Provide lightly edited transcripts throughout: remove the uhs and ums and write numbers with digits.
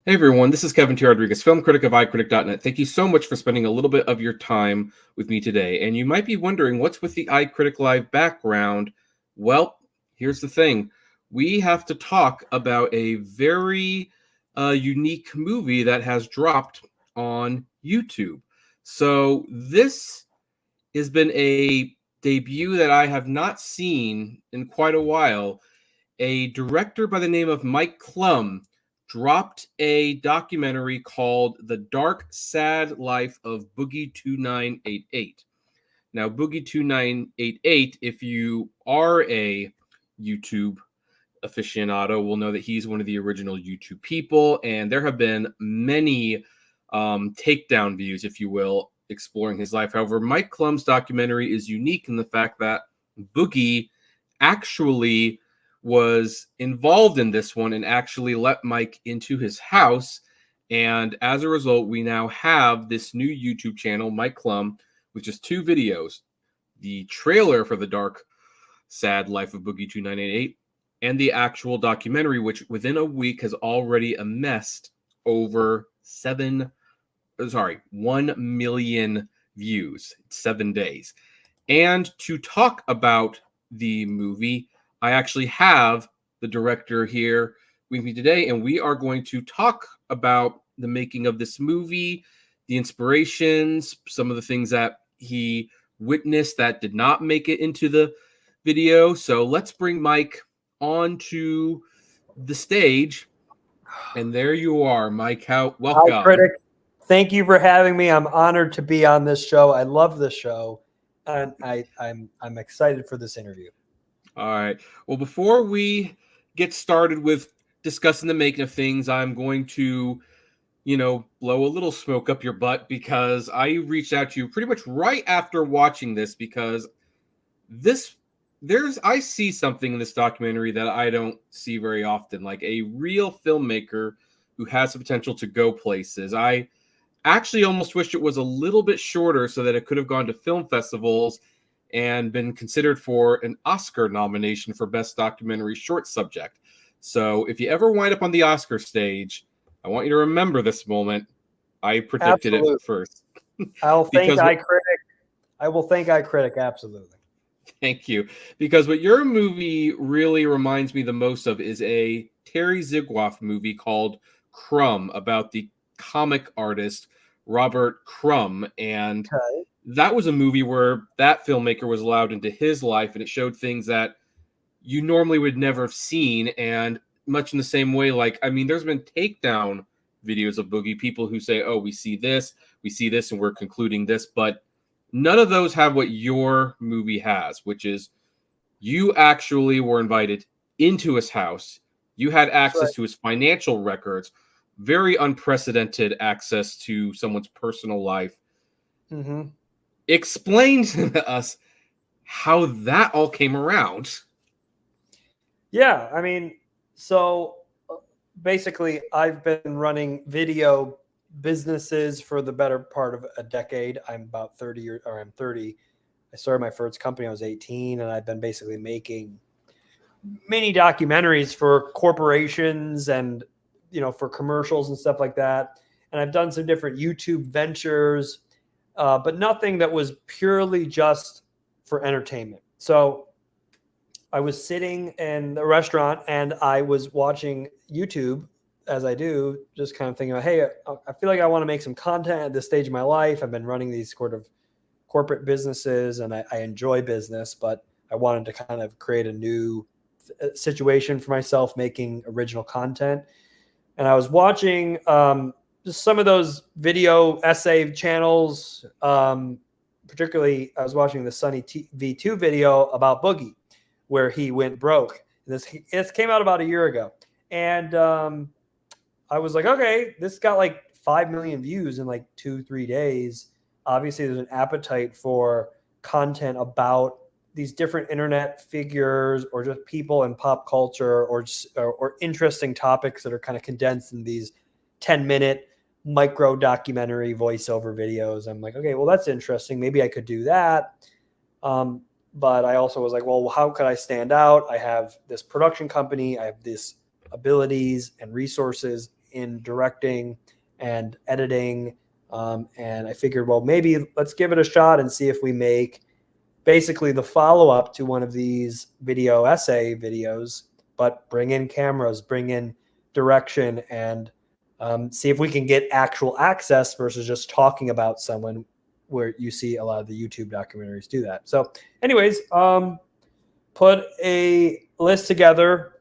Hey everyone, this is Kevin T. Rodriguez, film critic of iCritic.net. Thank you so much for spending a little bit of your time with me today. And you might be wondering, what's with the iCritic Live background? Well, here's the thing. We have to talk about a very unique movie that has dropped on YouTube. So this has been a debut that I have not seen in quite a while. A director by the name of Mike Clum dropped a documentary called The Dark, Sad Life of Boogie2988. Now, Boogie2988, if you are a YouTube aficionado, will know that he's one of the original YouTube people, and there have been many takedown views, if you will, exploring his life. However, Mike Clum's documentary is unique in the fact that Boogie actually was involved in this one and actually let Mike into his house. And as a result, we now have this new YouTube channel, Mike Clum, with just two videos: the trailer for The Dark, Sad Life of Boogie2988 and the actual documentary, which within a week has already amassed over 1 million views, 7 days. And to talk about the movie, I actually have the director here with me today, and we are going to talk about the making of this movie, the inspirations, some of the things that he witnessed that did not make it into the video. So let's bring Mike onto the stage. And there you are, Mike. Welcome. iCritic, thank you for having me. I'm honored to be on this show. I love this show, and I'm excited for this interview. All right. Well, before we get started with discussing the making of things, I'm going to, blow a little smoke up your butt, because I reached out to you pretty much right after watching this, because I see something in this documentary that I don't see very often, like a real filmmaker who has the potential to go places. I actually almost wished it was a little bit shorter so that it could have gone to film festivals and been considered for an Oscar nomination for Best Documentary Short Subject. So if you ever wind up on the Oscar stage, I want you to remember this moment. I predicted Absolutely. it first. I'll thank iCritic. I will thank iCritic, absolutely. Thank you. Because what your movie really reminds me the most of is a Terry Zigwoff movie called Crumb, about the comic artist Robert Crumb. And that was a movie where that filmmaker was allowed into his life, and it showed things that you normally would never have seen. And much in the same way, there's been takedown videos of Boogie, people who say, oh, we see this, and we're concluding this. But none of those have what your movie has, which is you actually were invited into his house. You had access to his financial records, very unprecedented access to someone's personal life. Mm-hmm. Explain to us how that all came around. Yeah, so basically I've been running video businesses for the better part of a decade. I'm about 30 I'm 30. I started my first company when I was 18, and I've been basically making mini documentaries for corporations and, for commercials and stuff like that. And I've done some different YouTube ventures, but nothing that was purely just for entertainment. So I was sitting in a restaurant and I was watching YouTube, as I do, just kind of thinking about, hey, I feel like I want to make some content at this stage of my life. I've been running these sort of corporate businesses, and I enjoy business, but I wanted to kind of create a new situation for myself, making original content. And I was watching just some of those video essay channels. Particularly, I was watching the Sunny V2 video about Boogie, where he went broke. This came out about a year ago. And I was like, okay, this got like 5 million views in like 2-3 days. Obviously, there's an appetite for content about these different internet figures, or just people in pop culture, or interesting topics that are kind of condensed in these 10-minute micro documentary voiceover videos. I'm like, okay, well, that's interesting. Maybe I could do that. But I also was like, well, how could I stand out? I have this production company. I have these abilities and resources in directing and editing. And I figured, well, maybe let's give it a shot and see if we make basically the follow-up to one of these video essay videos, but bring in cameras, bring in direction, and see if we can get actual access versus just talking about someone, where you see a lot of the YouTube documentaries do that. So anyways, put a list together.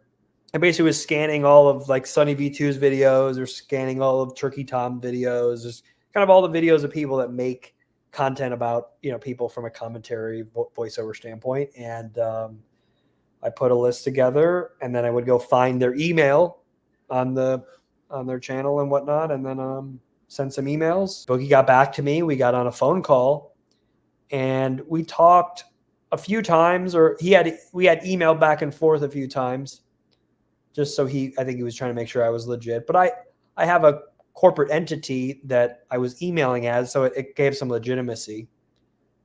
I basically was scanning all of like Sunny V2's videos, or scanning all of Turkey Tom videos, just kind of all the videos of people that make content about, you know, people from a commentary voiceover standpoint. And I put a list together, and then I would go find their email on their channel and whatnot, and then send some emails. Boogie got back to me. We got on a phone call, and we talked a few times, or we had emailed back and forth a few times, just so I think he was trying to make sure I was legit. But I have a corporate entity that I was emailing as, so it gave some legitimacy.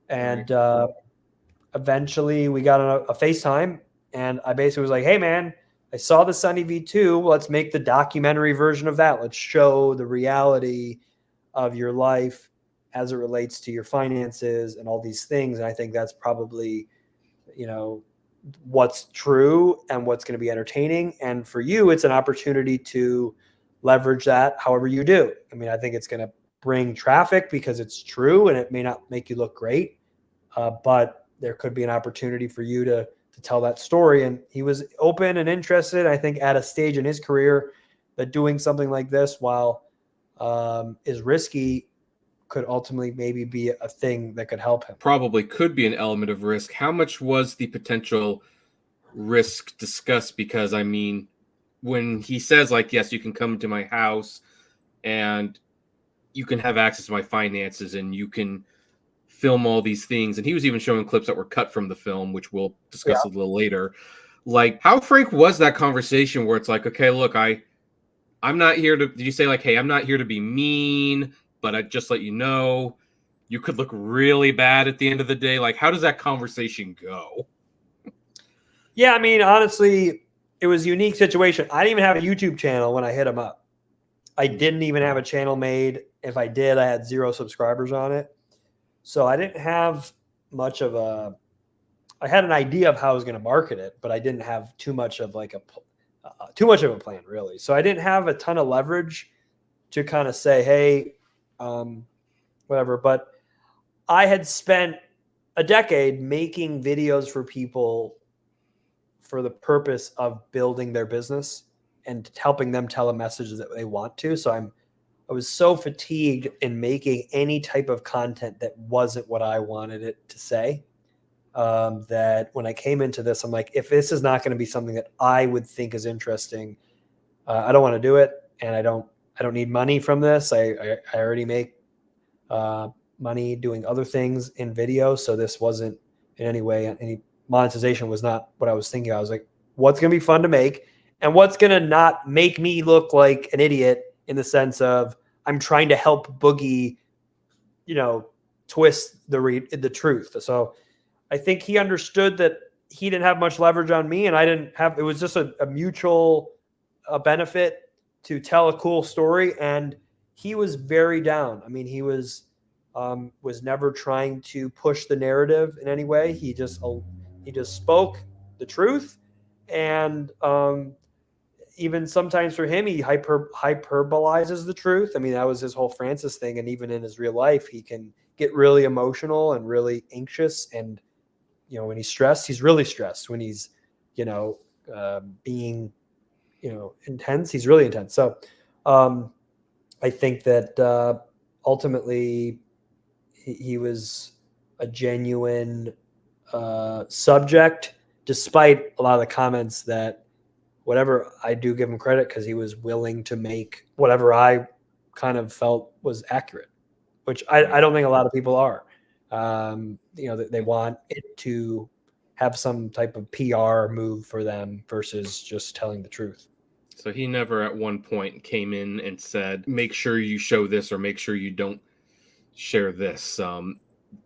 And eventually we got on a FaceTime, and I basically was like, hey man, I saw the Sunny V2. Let's make the documentary version of that. Let's show the reality of your life as it relates to your finances and all these things. And I think that's probably, you know, what's true and what's going to be entertaining. And for you, it's an opportunity to leverage that however you do. I mean, I think it's going to bring traffic because it's true, and it may not make you look great, but there could be an opportunity for you to tell that story. And he was open and interested, I think, at a stage in his career that doing something like this, while is risky, could ultimately maybe be a thing that could help him. Probably could be an element of risk. How much was the potential risk discussed? Because I mean, when he says like, yes, you can come to my house and you can have access to my finances and you can film all these things, and he was even showing clips that were cut from the film, which we'll discuss a little later. Like, how frank was that conversation where it's like, okay, look, I'm not here to, did you say like, hey, I'm not here to be mean, but I just let you know you could look really bad at the end of the day? Like, how does that conversation go? Yeah, I mean, honestly, it was a unique situation. I didn't even have a YouTube channel when I hit him up. I didn't even have a channel made. If I did, I had 0 subscribers on it. So I didn't have much of I had an idea of how I was going to market it, but I didn't have too much of like too much of a plan, really. So I didn't have a ton of leverage to kind of say, hey, whatever. But I had spent a decade making videos for people for the purpose of building their business and helping them tell a message that they want to. So I was so fatigued in making any type of content that wasn't what I wanted it to say, that when I came into this, I'm like, if this is not going to be something that I would think is interesting, I don't want to do it. And I don't need money from this. I already make money doing other things in video. So this wasn't in any way, any monetization was not what I was thinking. I was like, what's going to be fun to make, and what's going to not make me look like an idiot, in the sense of I'm trying to help Boogie, you know, twist the truth. So I think he understood that he didn't have much leverage on me, and I didn't have. It was just a mutual benefit to tell a cool story, and he was very down. I mean, he was never trying to push the narrative in any way. He just spoke the truth, and even sometimes for him, he hyperbolizes the truth. I mean, that was his whole Francis thing. And even in his real life, he can get really emotional and really anxious. And, you know, when he's stressed, he's really stressed. When he's, you know, being, you know, intense, he's really intense. So I think that ultimately he was a genuine subject, despite a lot of the comments that, whatever, I do give him credit because he was willing to make whatever I kind of felt was accurate, which I don't think a lot of people are. You know, they want it to have some type of PR move for them versus just telling the truth. So he never at one point came in and said, make sure you show this or make sure you don't share this.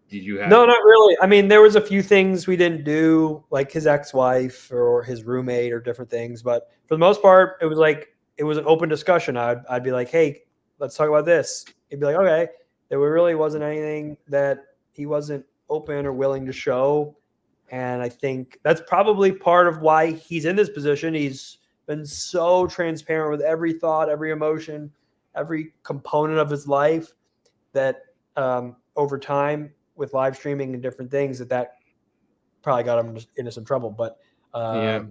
Did you have? No, not really. I mean, there was a few things we didn't do, like his ex-wife or his roommate or different things. But for the most part, it was like it was an open discussion. I'd be like, hey, let's talk about this. He'd be like, okay. There really wasn't anything that he wasn't open or willing to show. And I think that's probably part of why he's in this position. He's been so transparent with every thought, every emotion, every component of his life that over time with live streaming and different things that probably got him into some trouble. But yeah.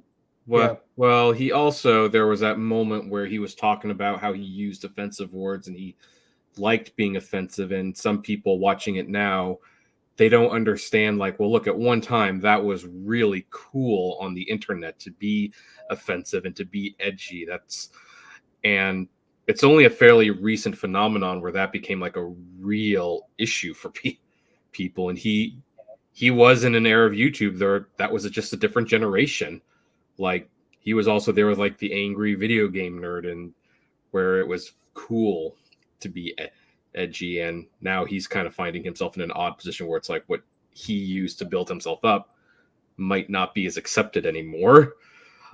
Well, he also, there was that moment where he was talking about how he used offensive words and he liked being offensive. And some people watching it now, they don't understand, like, well, look, at one time that was really cool on the internet to be offensive and to be edgy. And it's only a fairly recent phenomenon where that became like a real issue for people. And he was in an era of YouTube there that was just a different generation. Like, he was also there with like the angry video game nerd, and where it was cool to be edgy. And now he's kind of finding himself in an odd position where it's like what he used to build himself up might not be as accepted anymore.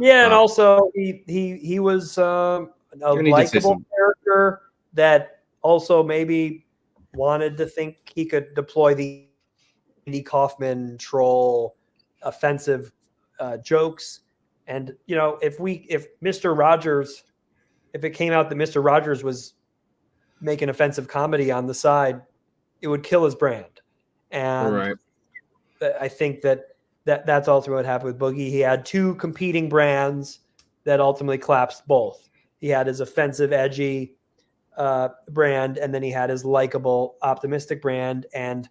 Yeah, and also he was a likable character that also maybe wanted to think he could deploy the Andy Kaufman troll offensive jokes. And if Mr. Rogers, if it came out that Mr. Rogers was making offensive comedy on the side, it would kill his brand. And I think that's ultimately what happened with Boogie. He had two competing brands that ultimately collapsed both. He had his offensive, edgy brand, and then he had his likable, optimistic brand. And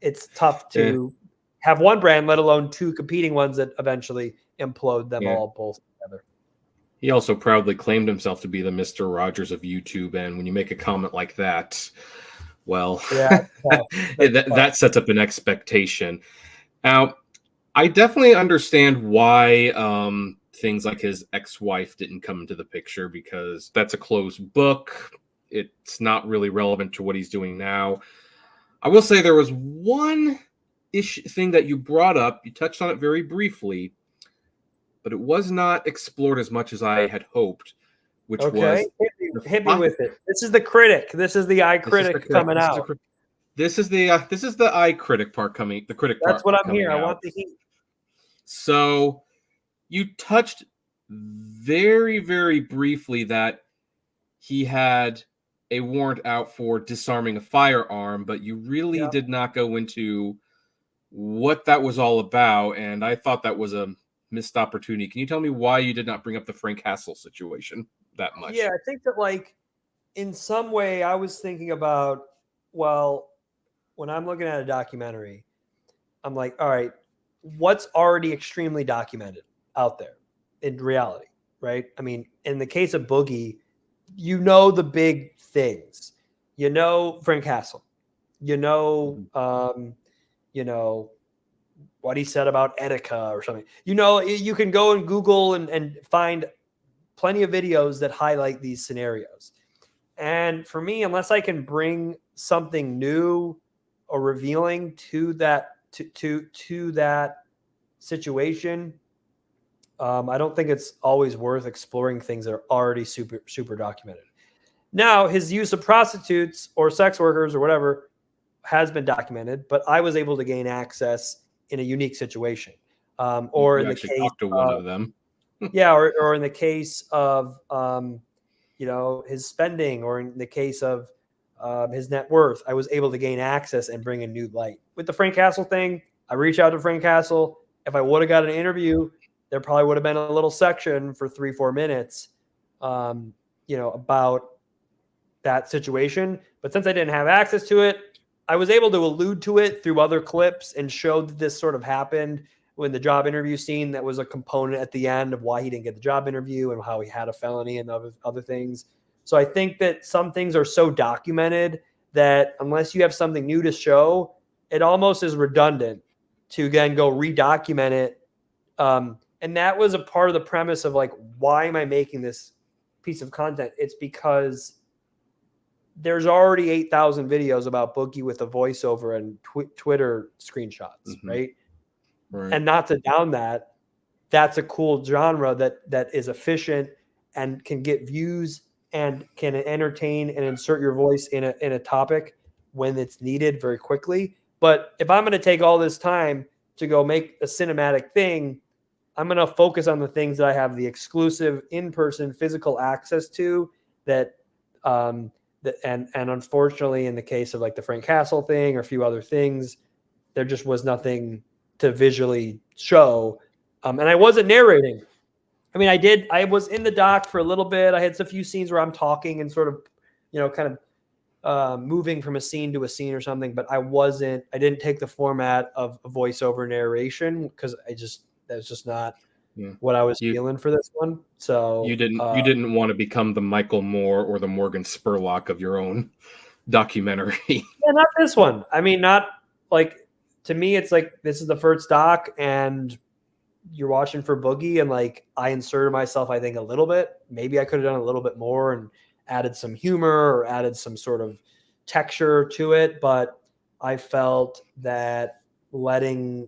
it's tough to have one brand, let alone two competing ones that eventually implode them all both together. He also proudly claimed himself to be the Mr. Rogers of YouTube. And when you make a comment like that, well, that sets up an expectation. Now, I definitely understand why things like his ex-wife didn't come into the picture, because that's a closed book. It's not really relevant to what he's doing now. I will say there was one thing that you brought up. You touched on it very briefly, but it was not explored as much as I had hoped, which was... Hit me with it. This is the critic. This is the iCritic coming out. This is the iCritic part coming. The critic part. That's what I'm here. I want the heat. So you touched very, very briefly that he had a warrant out for disarming a firearm, but you really did not go into what that was all about. And I thought that was a missed opportunity. Can you tell me why you did not bring up the Frank Castle situation that much? Yeah, I think that, like, in some way I was thinking about, well, when I'm looking at a documentary, I'm like, all right, what's already extremely documented out there in reality, right? I mean, in the case of Boogie, the big things. Frank Castle. What he said about Etika or something. You can go and Google and find plenty of videos that highlight these scenarios. And for me, unless I can bring something new or revealing to that to that situation, I don't think it's always worth exploring things that are already super documented. Now, his use of prostitutes or sex workers or whatever has been documented, but I was able to gain access in a unique situation. Or in the case talked to one of them. or in the case of his spending, or in the case of his net worth, I was able to gain access and bring a new light. With the Frank Castle thing, I reached out to Frank Castle. If I would have got an interview, there probably would have been a little section for 3-4 minutes, about that situation. But since I didn't have access to it, I was able to allude to it through other clips and showed that this sort of happened when the job interview scene. That was a component at the end of why he didn't get the job interview and how he had a felony and other things. So I think that some things are so documented that unless you have something new to show, it almost is redundant to then go redocument it. And that was a part of the premise of, like, why am I making this piece of content? It's because there's already 8,000 videos about Boogie with a voiceover and Twitter screenshots, right? And not to down that, that's a cool genre that is efficient and can get views and can entertain and insert your voice in a topic when it's needed very quickly. But if I'm going to take all this time to go make a cinematic thing, I'm going to focus on the things that I have the exclusive in-person physical access to that, and unfortunately in the case of like the Frank Castle thing or a few other things, there just was nothing to visually show. And I wasn't narrating. I mean, I was in the doc for a little bit. I had a few scenes where I'm talking and sort of, kind of moving from a scene to a scene or something, but I didn't take the format of a voiceover narration because that was just not what I was feeling for this one. So you didn't want to become the Michael Moore or the Morgan Spurlock of your own documentary. Yeah, not this one. I mean, not like, to me, it's like, this is the first doc and you're watching for Boogie, and like I inserted myself, I think, a little bit. Maybe I could have done a little bit more and added some humor or added some sort of texture to it. But I felt that letting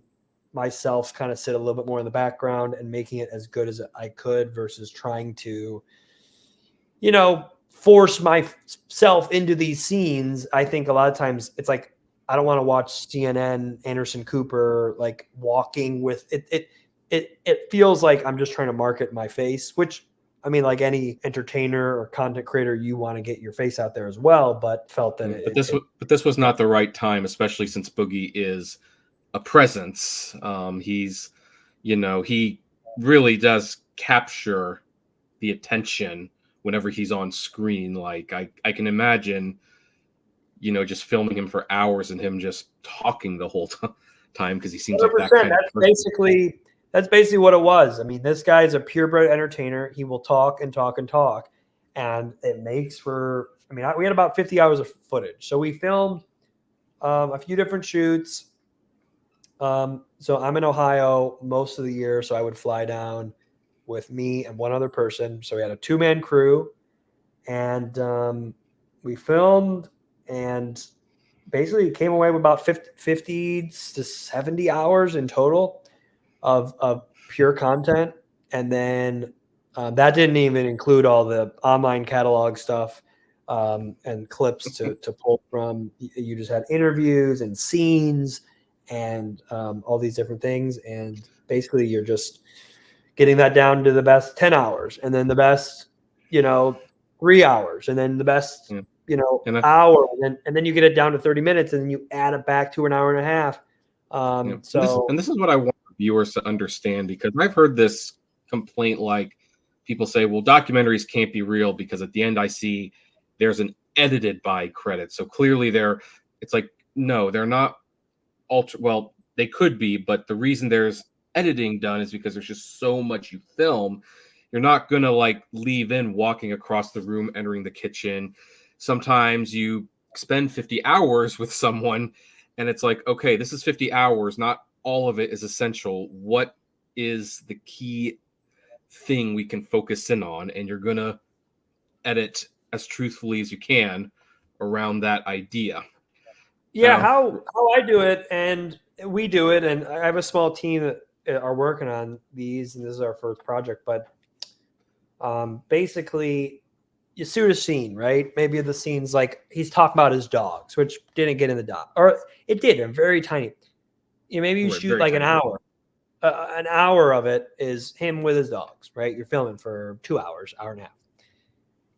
myself kind of sit a little bit more in the background and making it as good as I could versus trying to, force myself into these scenes. I think a lot of times it's like, I don't want to watch CNN, Anderson Cooper, like walking with it. It feels like I'm just trying to market my face, which, I mean, like any entertainer or content creator, you want to get your face out there as well, but felt that but this was not the right time, especially since Boogie is a presence. He's, he really does capture the attention whenever he's on screen. Like I can imagine, just filming him for hours and him just talking the whole time because he seems like that kind of person. That's basically what it was. I mean, this guy is a purebred entertainer. He will talk and talk and talk, and it makes for. I mean, we had about 50 hours of footage, so we filmed a few different shoots. So I'm in Ohio most of the year, so I would fly down with me and one other person. So we had a 2-man crew, and we filmed and basically came away with about 50 to 70 hours in total of pure content. And then that didn't even include all the online catalog stuff and clips to pull from. You just had interviews and scenes and all these different things. And basically you're just getting that down to the best 10 hours and then the best, 3 hours and then the best, hour. And then you get it down to 30 minutes and then you add it back to an hour and a half. This is what I want viewers to understand, because I've heard this complaint, like people say, well, documentaries can't be real because at the end I see there's an edited by credit. So clearly it's like, no, they're not well, they could be, but the reason there's editing done is because there's just so much you film. You're not going to like leave in walking across the room, entering the kitchen. Sometimes you spend 50 hours with someone and it's like, okay, this is 50 hours. Not all of it is essential. What is the key thing we can focus in on? And you're going to edit as truthfully as you can around that idea. Yeah, how I do it, and we do it, and I have a small team that are working on these, and this is our first project, but basically you shoot a scene, right? Maybe the scene's like he's talking about his dogs, which didn't get in the doc, or it did, and very tiny. Maybe you shoot like an hour. An hour of it is him with his dogs, right? You're filming for 2 hours, hour and a half.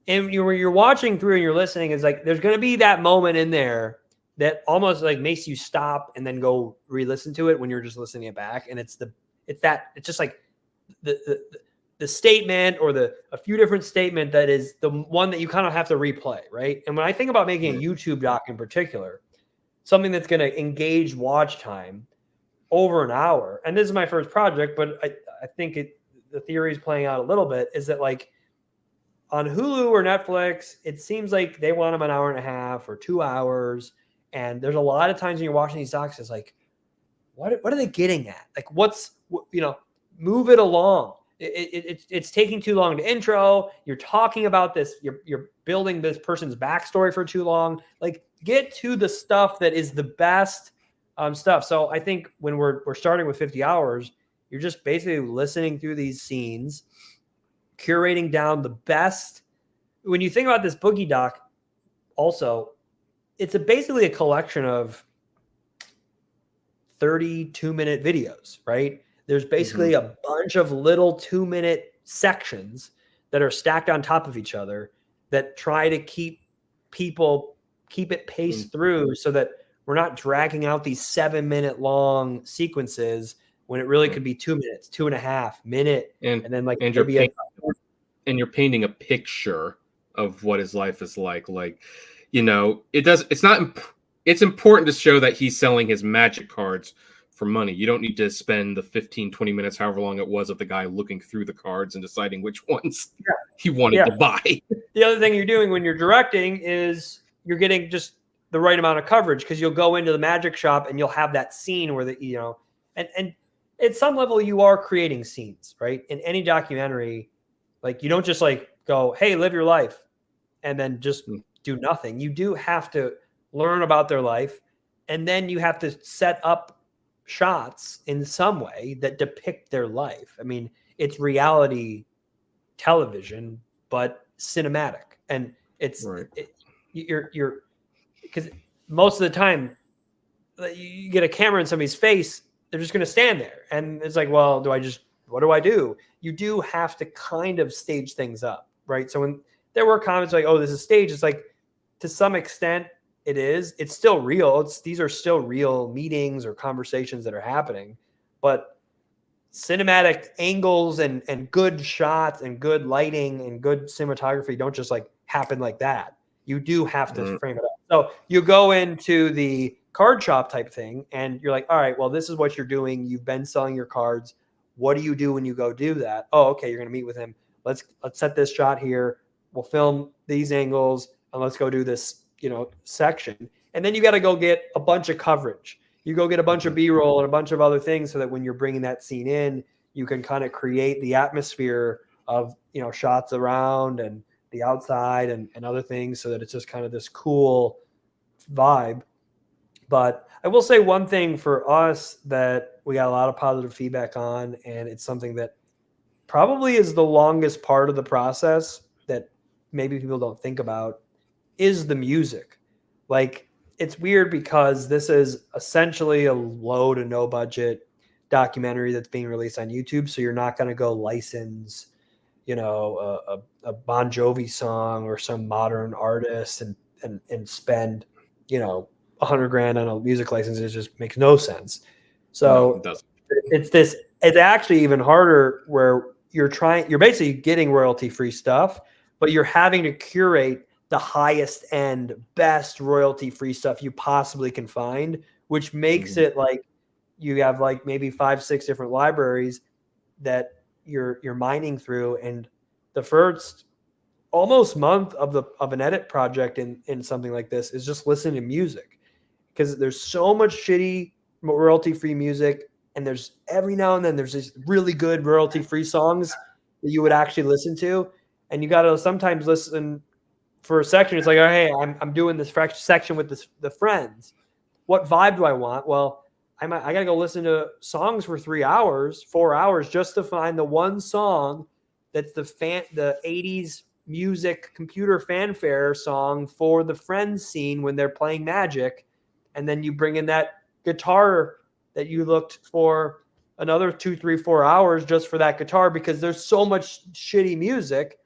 And you're watching through and you're listening, it's like there's going to be that moment in there that almost like makes you stop and then go re-listen to it when you're just listening it back. And it's just like the statement or a few different statement that is the one that you kind of have to replay, right? And when I think about making a YouTube doc in particular, something that's going to engage watch time over an hour, and this is my first project, but I think the theory is playing out a little bit, is that like on Hulu or Netflix, it seems like they want them an hour and a half or 2 hours. And there's a lot of times when you're watching these docs, it's like, what are they getting at? Like, move it along. It's taking too long to intro. You're talking about this. You're building this person's backstory for too long. Like, get to the stuff that is the best stuff. So I think when we're starting with 50 hours, you're just basically listening through these scenes, curating down the best. When you think about this Boogie doc, also, it's basically a collection of 32-minute videos, right? There's basically a bunch of little 2-minute sections that are stacked on top of each other that try to keep it paced through so that we're not dragging out these 7-minute long sequences when it really could be 2 minutes, 2.5 minute. And then like, and you're painting a picture of what his life is like. Like, you know, it's important to show that he's selling his magic cards for money. You don't need to spend the 15-20 minutes, however long it was, of the guy looking through the cards and deciding which ones he wanted to buy. The other thing you're doing when you're directing is you're getting just the right amount of coverage, because you'll go into the magic shop and you'll have that scene where and at some level you are creating scenes, right? In any documentary, like, you don't just like go, hey, live your life, and then just do nothing. You do have to learn about their life, and then you have to set up shots in some way that depict their life. I mean, it's reality television, but cinematic, and it's you're because most of the time you get a camera in somebody's face, they're just going to stand there, and it's like, well, what do I do? You do have to kind of stage things up, right? So when there were comments like, oh, this is staged, it's like, to some extent it's still real. These are still real meetings or conversations that are happening, but cinematic angles and good shots and good lighting and good cinematography don't just like happen like that. You do have to frame it up. So you go into the card shop type thing and you're like, all right, well, this is what you're doing. You've been selling your cards. What do you do when you go do that? Oh, okay, you're going to meet with him. Let's set this shot here. We'll film these angles and let's go do this, section. And then you got to go get a bunch of coverage. You go get a bunch of B-roll and a bunch of other things so that when you're bringing that scene in, you can kind of create the atmosphere of, shots around and the outside and other things, so that it's just kind of this cool vibe. But I will say one thing for us that we got a lot of positive feedback on, and it's something that probably is the longest part of the process that maybe people don't think about, is the music. Like, it's weird because this is essentially a low to no budget documentary that's being released on YouTube. So you're not going to go license, a Bon Jovi song or some modern artist and spend, $100,000 on a music license. It just makes no sense. So no, it's actually even harder, where you're basically getting royalty free stuff, but you're having to curate the highest end, best royalty free stuff you possibly can find, which makes it like you have like maybe 5-6 different libraries that you're mining through. And the first almost month of an edit project in something like this is just listening to music, because there's so much shitty royalty free music, and there's every now and then there's these really good royalty free songs that you would actually listen to, and you got to sometimes listen for a section. It's like, oh, hey, I'm doing this section with the friends. What vibe do I want? Well, I got to go listen to songs for 3 hours, 4 hours, just to find the one song that's the 80s music computer fanfare song for the friends scene when they're playing Magic. And then you bring in that guitar that you looked for another 2, 3, 4 hours just for that guitar, because there's so much shitty music.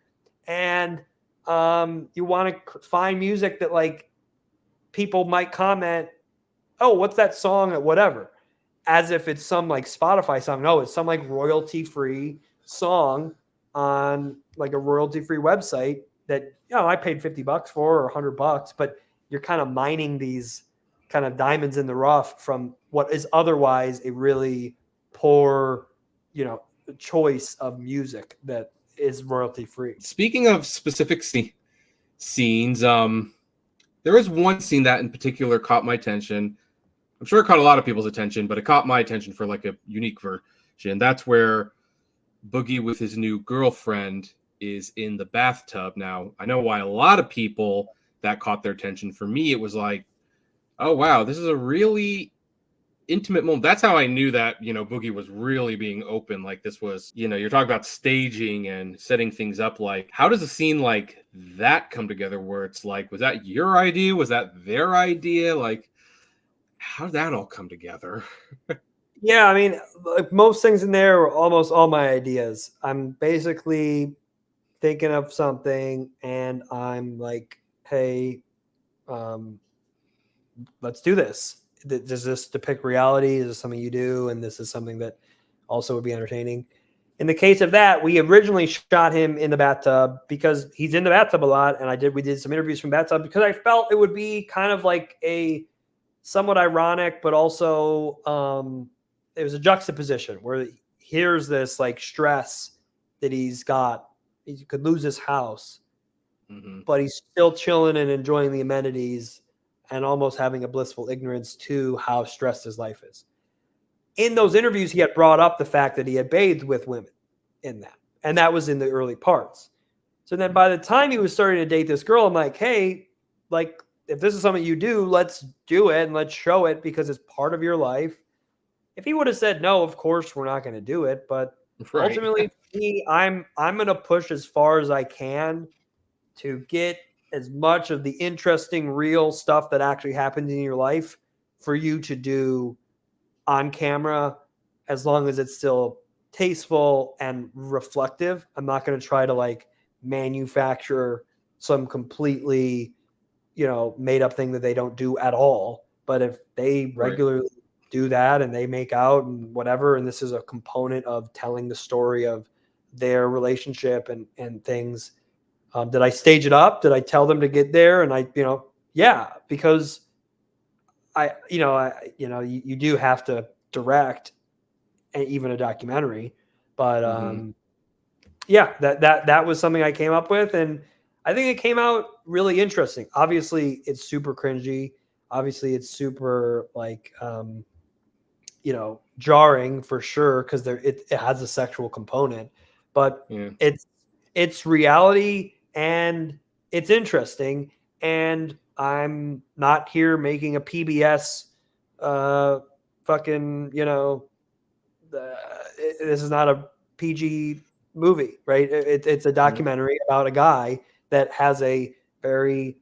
And you want to find music that like people might comment, oh, what's that song at whatever, as if it's some like Spotify song. No, it's some like royalty free song on like a royalty free website that, I paid $50 for, or $100, but you're kind of mining these kind of diamonds in the rough from what is otherwise a really poor, choice of music that is royalty free. Speaking of specific scenes, there is one scene that in particular caught my attention. I'm sure it caught a lot of people's attention, but it caught my attention for like a unique version. That's where Boogie with his new girlfriend is in the bathtub. Now, I know why a lot of people that caught their attention. For me, it was like, oh wow, this is a really intimate moment. That's how I knew that, Boogie was really being open. Like this was, you're talking about staging and setting things up. Like, how does a scene like that come together where it's like, was that your idea? Was that their idea? Like, how did that all come together? Yeah, I mean, like most things in there were almost all my ideas. I'm basically thinking of something and I'm like, hey, um, let's do this. Does this depict reality? Is this something you do? And this is something that also would be entertaining. In the case of that, we originally shot him in the bathtub because he's in the bathtub a lot. And we did some interviews from bathtub because I felt it would be kind of like a somewhat ironic, but also it was a juxtaposition where here's this like stress that he's got. He could lose his house, but he's still chilling and enjoying the amenities and almost having a blissful ignorance to how stressed his life is. In those interviews, he had brought up the fact that he had bathed with women in that. And that was in the early parts. So then by the time he was starting to date this girl, I'm like, hey, like, if this is something you do, let's do it and let's show it because it's part of your life. If he would have said no, of course we're not going to do it. But ultimately, I'm going to push as far as I can to get as much of the interesting, real stuff that actually happens in your life for you to do on camera, as long as it's still tasteful and reflective. I'm not going to try to like manufacture some completely, made up thing that they don't do at all. But if they regularly do that and they make out and whatever, and this is a component of telling the story of their relationship and things, did I stage it up? Did I tell them to get there? And yeah, because you do have to direct even a documentary, but yeah, that was something I came up with, and I think it came out really interesting. Obviously, it's super cringy. Obviously, it's super like jarring for sure because it has a sexual component, but it's reality and it's interesting. And I'm not here making a PBS fucking, this is not a PG movie, right? It's a documentary about a guy that has a very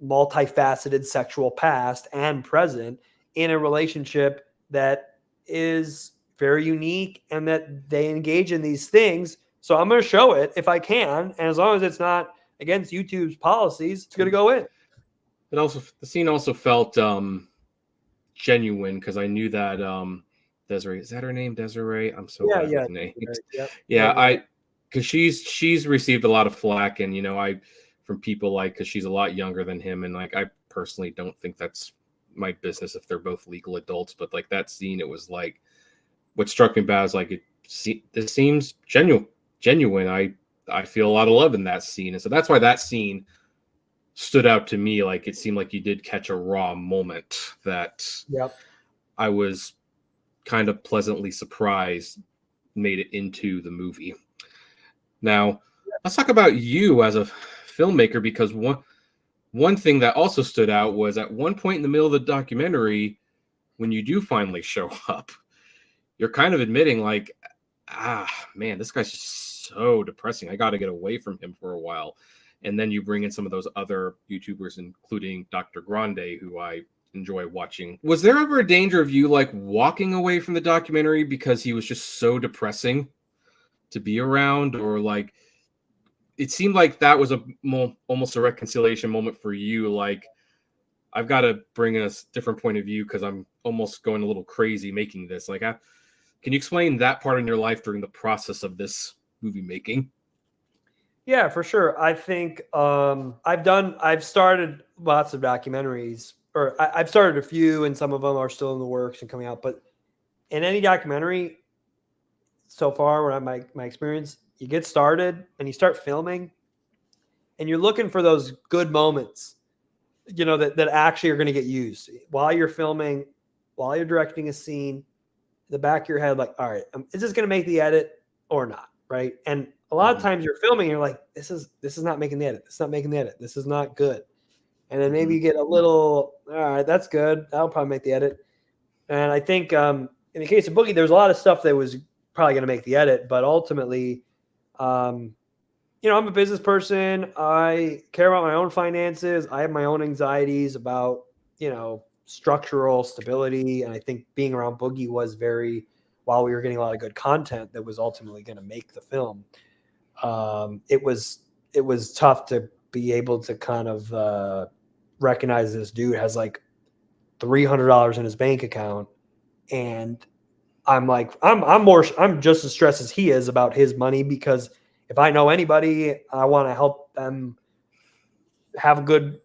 multifaceted sexual past and present in a relationship that is very unique and that they engage in these things. So I'm going to show it if I can. And as long as it's not against YouTube's policies, it's going to go in. The scene also felt genuine because I knew that Desiree, is that her name? Desiree? I'm so bad with names. Because she's received a lot of flack, and from people like, because she's a lot younger than him, and like I personally don't think that's my business if they're both legal adults. But like that scene, it was like what struck me bad is like this seems genuine. I feel a lot of love in that scene, and so that's why that scene stood out to me. Like it seemed like you did catch a raw moment that I was kind of pleasantly surprised made it into the movie. Now, let's talk about you as a filmmaker, because one thing that also stood out was at one point in the middle of the documentary, when you do finally show up, you're kind of admitting like, man, this guy's just so depressing. I got to get away from him for a while. And then you bring in some of those other YouTubers, including Dr. Grande, who I enjoy watching. Was there ever a danger of you like walking away from the documentary because he was just so depressing to be around? Or like, it seemed like that was almost a reconciliation moment for you. Like, I've got to bring in a different point of view because I'm almost going a little crazy making this. Like, can you explain that part in your life during the process of this movie making? Yeah, for sure. I think I've started lots of documentaries, or I've started a few, and some of them are still in the works and coming out. But in any documentary so far, my experience, you get started and you start filming, and you're looking for those good moments, that actually are going to get used while you're filming, while you're directing a scene. In the back of your head, like, all right, is this going to make the edit or not? Right. And a lot of times you're filming, you're like, this is not making the edit. It's not making the edit. This is not good. And then maybe you get a little, all right, that's good. That'll probably make the edit. And I think in the case of Boogie, there's a lot of stuff that was probably going to make the edit, but ultimately, I'm a business person. I care about my own finances. I have my own anxieties about, structural stability. And I think being around Boogie was while we were getting a lot of good content that was ultimately going to make the film. It was tough to be able to kind of recognize this dude has like $300 in his bank account, and I'm just as stressed as he is about his money, because if I know anybody, I want to help them have a good,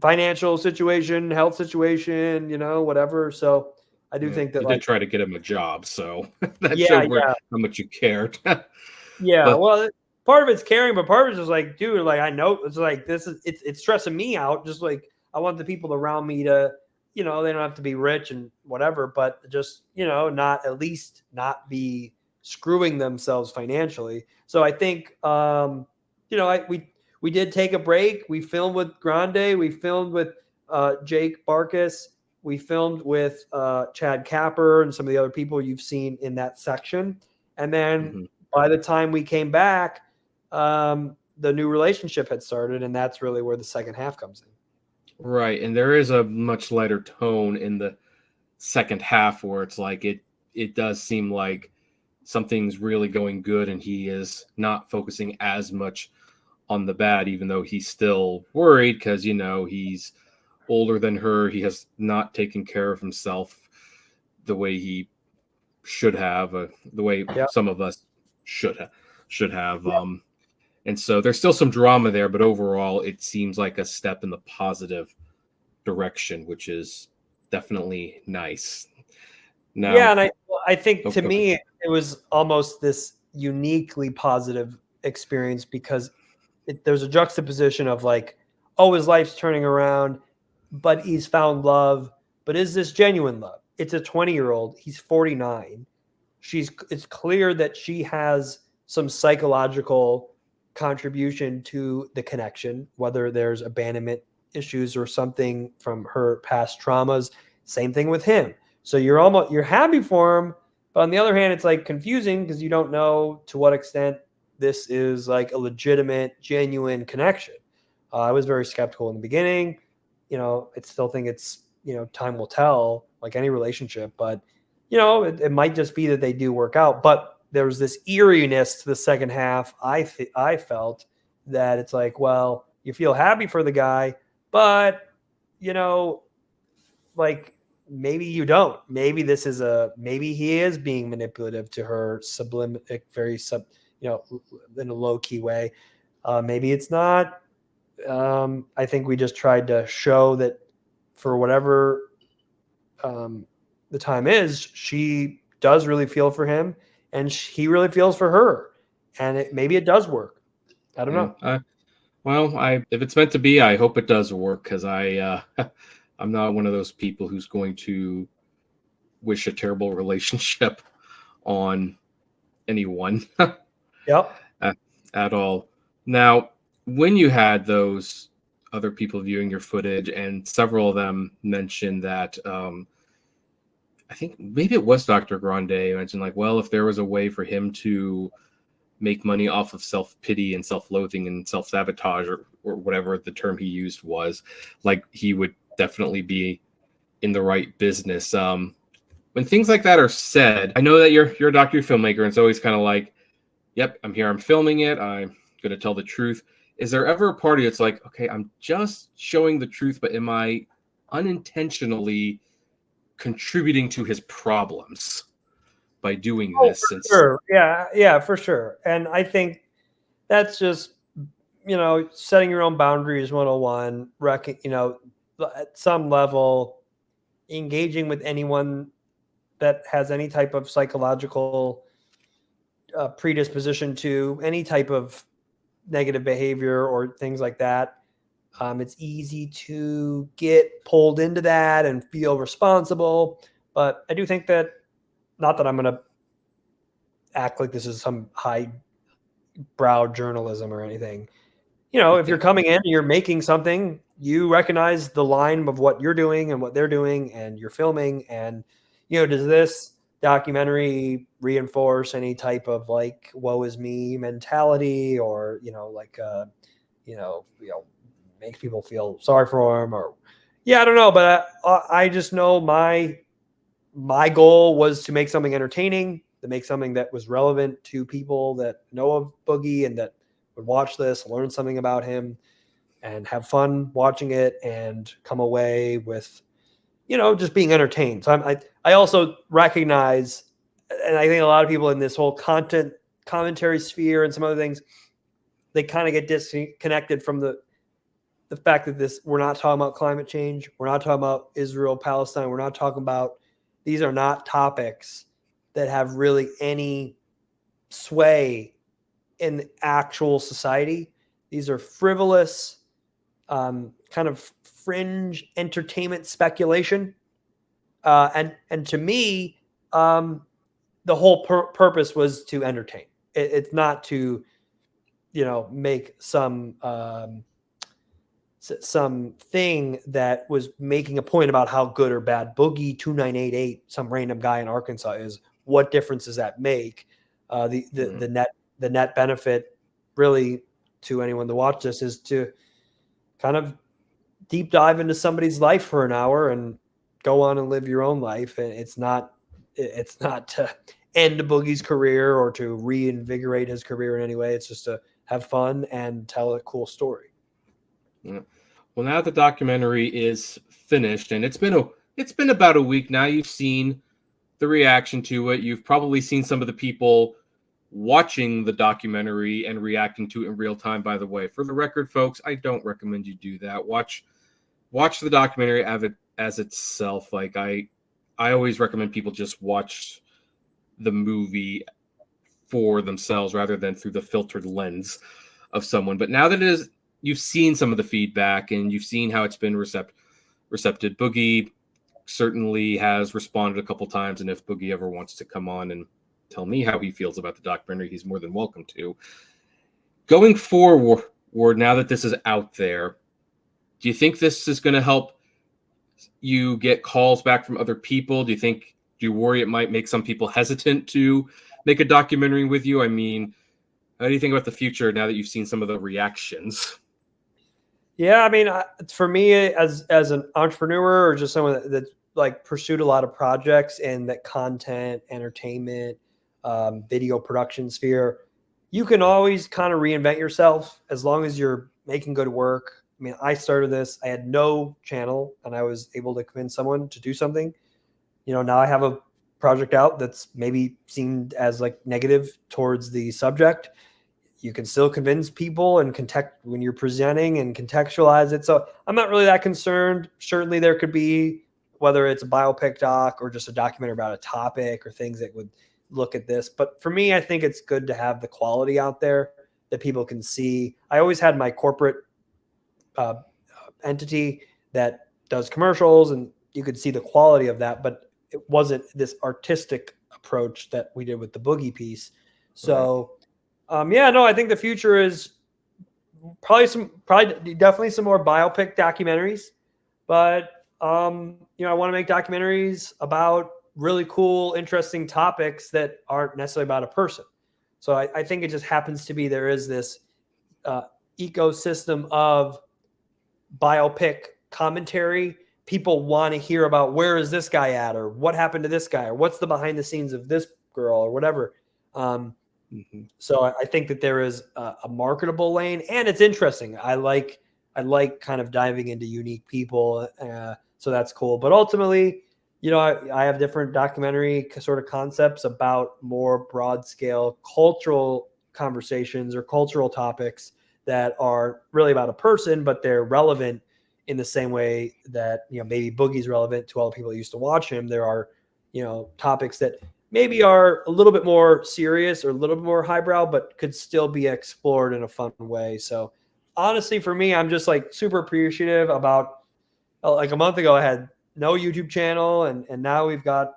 financial situation, health situation, whatever. So I do think that, You did like, try to get him a job, so that yeah, showed yeah, how much you cared. yeah. But Well, part of it's caring, but part of it's just like, dude, like, I know it's like, it's stressing me out. Just like, I want the people around me to, they don't have to be rich and whatever, but just, not, at least not be screwing themselves financially. So I think, we did take a break. We filmed with Grande. We filmed with Jake Barkus. We filmed with Chad Capper and some of the other people you've seen in that section. And then by the time we came back, the new relationship had started, and that's really where the second half comes in. right, and there is a much lighter tone in the second half where it's like it does seem like something's really going good, and he is not focusing as much on the bad, even though he's still worried because he's older than her. He has not taken care of himself the way he should have, the way some of us should have. And so there's still some drama there, but overall, it seems like a step in the positive direction, which is definitely nice. Now, Yeah, and I think to me it was almost this uniquely positive experience, because there's a juxtaposition of like, oh, his life's turning around, but he's found love. But is this genuine love? It's a 20-year-old. He's 49. It's clear that she has some psychological contribution to the connection, whether there's abandonment issues or something from her past traumas. Same thing with him. So you're happy for him, but on the other hand, it's like confusing because you don't know to what extent this is like a legitimate, genuine connection. I was very skeptical in the beginning. I still think it's, time will tell, like any relationship, but it might just be that they do work out. But there was this eeriness to the second half. I felt that it's like, well, you feel happy for the guy, but like, maybe you don't. Maybe maybe he is being manipulative to her, in a low key way. Maybe it's not. I think we just tried to show that for whatever the time is, she does really feel for him, and he really feels for her, and maybe it does work. I don't know. If it's meant to be, I hope it does work, because I'm not one of those people who's going to wish a terrible relationship on anyone. Yep. At all. Now, when you had those other people viewing your footage, and several of them mentioned that, I think maybe it was Dr. Grande mentioned, like, well, if there was a way for him to make money off of self-pity and self-loathing and self-sabotage, or whatever the term he used was, like, he would definitely be in the right business. When things like that are said, I know that you're a doctor, filmmaker, and it's always kind of like, yep, I'm here, I'm filming it, I'm going to tell the truth. Is there ever a party that's like, okay, I'm just showing the truth, but am I unintentionally contributing to his problems by doing this? For sure. Yeah, for sure. And I think that's just, setting your own boundaries 101, at some level, engaging with anyone that has any type of psychological predisposition to any type of negative behavior or things like that. It's easy to get pulled into that and feel responsible. But I do think that, not that I'm going to act like this is some high brow journalism or anything. If you're coming in and you're making something, you recognize the line of what you're doing and what they're doing, and you're filming, and does this documentary reinforce any type of like woe is me mentality, or make people feel sorry for him, or I don't know, but I just know my goal was to make something entertaining, to make something that was relevant to people that know of Boogie and that would watch this, learn something about him, and have fun watching it, and come away with, just being entertained. So I also recognize, and I think a lot of people in this whole content commentary sphere and some other things, they kind of get disconnected from the fact that we're not talking about climate change. We're not talking about Israel, Palestine. We're not talking about, these are not topics that have really any sway in actual society. These are frivolous, kind of fringe entertainment speculation. And to me, the whole purpose was to entertain. It's not to, make something that was making a point about how good or bad Boogie2988, some random guy in Arkansas, is. What difference does that make? The net benefit, really, to anyone to watch this, is to kind of deep dive into somebody's life for an hour and go on and live your own life. And it's not to end Boogie's career or to reinvigorate his career in any way. It's just to have fun and tell a cool story. Yeah. Well, now the documentary is finished, and it's been about a week now. You've seen the reaction to it. You've probably seen some of the people watching the documentary and reacting to it in real time. By the way, for the record, folks, I don't recommend you do that. Watch the documentary as itself. Like I always recommend people just watch the movie for themselves rather than through the filtered lens of someone. But now that you've seen some of the feedback and you've seen how it's been receptive. Boogie certainly has responded a couple times, and if Boogie ever wants to come on and tell me how he feels about the documentary, he's more than welcome to. Going forward, now that this is out there, do you think this is going to help you get calls back from other people? Do you worry it might make some people hesitant to make a documentary with you? I mean, how do you think about the future now that you've seen some of the reactions? Yeah, I mean, for me, as an entrepreneur or just someone that like pursued a lot of projects in that content, entertainment, video production sphere, you can always kind of reinvent yourself as long as you're making good work. I mean, I started this, I had no channel, and I was able to convince someone to do something. Now I have a project out that's maybe seen as like negative towards the subject. You can still convince people and when you're presenting and contextualize it. So I'm not really that concerned. Certainly there could be, whether it's a biopic doc or just a documentary about a topic or things that would look at this. But for me, I think it's good to have the quality out there that people can see. I always had my corporate entity that does commercials, and you could see the quality of that, but it wasn't this artistic approach that we did with the Boogie piece. So I think the future is definitely some more biopic documentaries, but I want to make documentaries about really cool, interesting topics that aren't necessarily about a person. So I think it just happens to be there is this ecosystem of biopic commentary. People want to hear about where is this guy at, or what happened to this guy, or what's the behind the scenes of this girl, or whatever. So I think that there is a marketable lane, and it's interesting. I like kind of diving into unique people. So that's cool. But ultimately, I have different documentary sort of concepts about more broad scale cultural conversations or cultural topics that are really about a person, but they're relevant in the same way that, maybe Boogie's relevant to all the people that used to watch him. There are, topics that maybe are a little bit more serious or a little bit more highbrow, but could still be explored in a fun way. So honestly, for me, I'm just like super appreciative about, like a month ago, I had no YouTube channel, and now we've got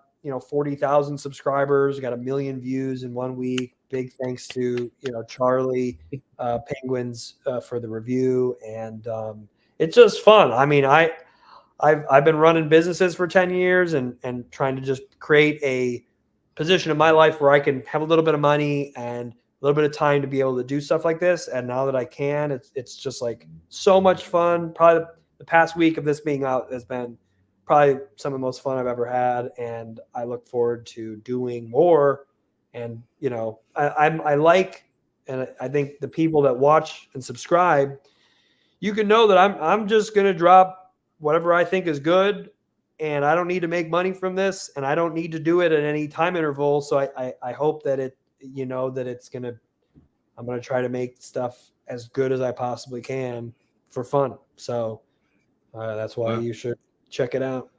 40,000 subscribers. We got 1 million views in 1 week. Big thanks to Charlie Penguins for the review, and it's just fun. I mean, I've been running businesses for 10 years and trying to just create a position in my life where I can have a little bit of money and a little bit of time to be able to do stuff like this. And now that I can, it's just like so much fun. Probably the past week of this being out has been probably some of the most fun I've ever had. And I look forward to doing more. And, you know, I like, and I think the people that watch and subscribe, you can know that I'm just going to drop whatever I think is good, and I don't need to make money from this, and I don't need to do it at any time interval. So I hope that it, you know, that I'm going to try to make stuff as good as I possibly can for fun. So that's why you should check it out.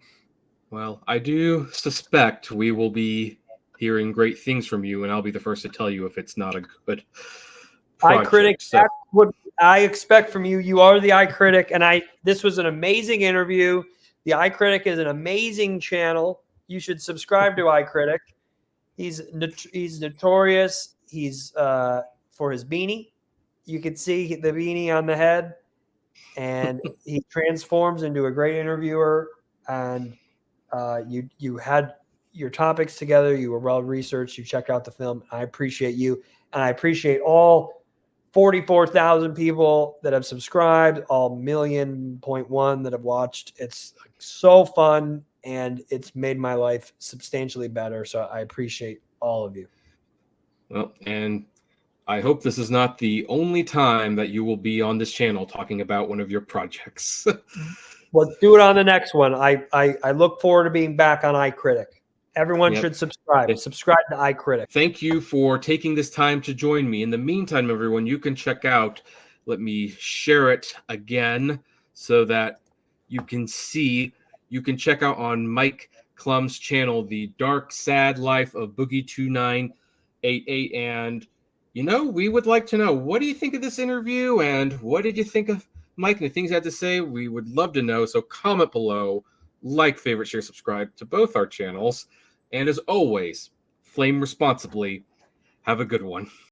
Well, I do suspect we will be hearing great things from you, and I'll be the first to tell you if it's not a good project. iCritic, that's what I expect from you. You are the iCritic, and this was an amazing interview. The iCritic is an amazing channel. You should subscribe to iCritic. He's notorious. He's for his beanie. You can see the beanie on the head, and he transforms into a great interviewer. And you had your topics together. You were well researched. You checked out the film. I appreciate you, and I appreciate all 44,000 people that have subscribed, all 1.1 million that have watched. It's so fun, and it's made my life substantially better. So I appreciate all of you. Well, and I hope this is not the only time that you will be on this channel talking about one of your projects. Let's do it on the next one. I look forward to being back on iCritic. Everyone should subscribe. Subscribe to iCritic. Thank you for taking this time to join me. In the meantime, everyone, you can check out, let me share it again so that you can see, you can check out on Mike Clum's channel, The Dark, Sad Life of Boogie2988. And, you know, we would like to know, what do you think of this interview? And what did you think of Mike and the things he had to say? We would love to know. So comment below, like, favorite, share, subscribe to both our channels. And as always, flame responsibly. Have a good one.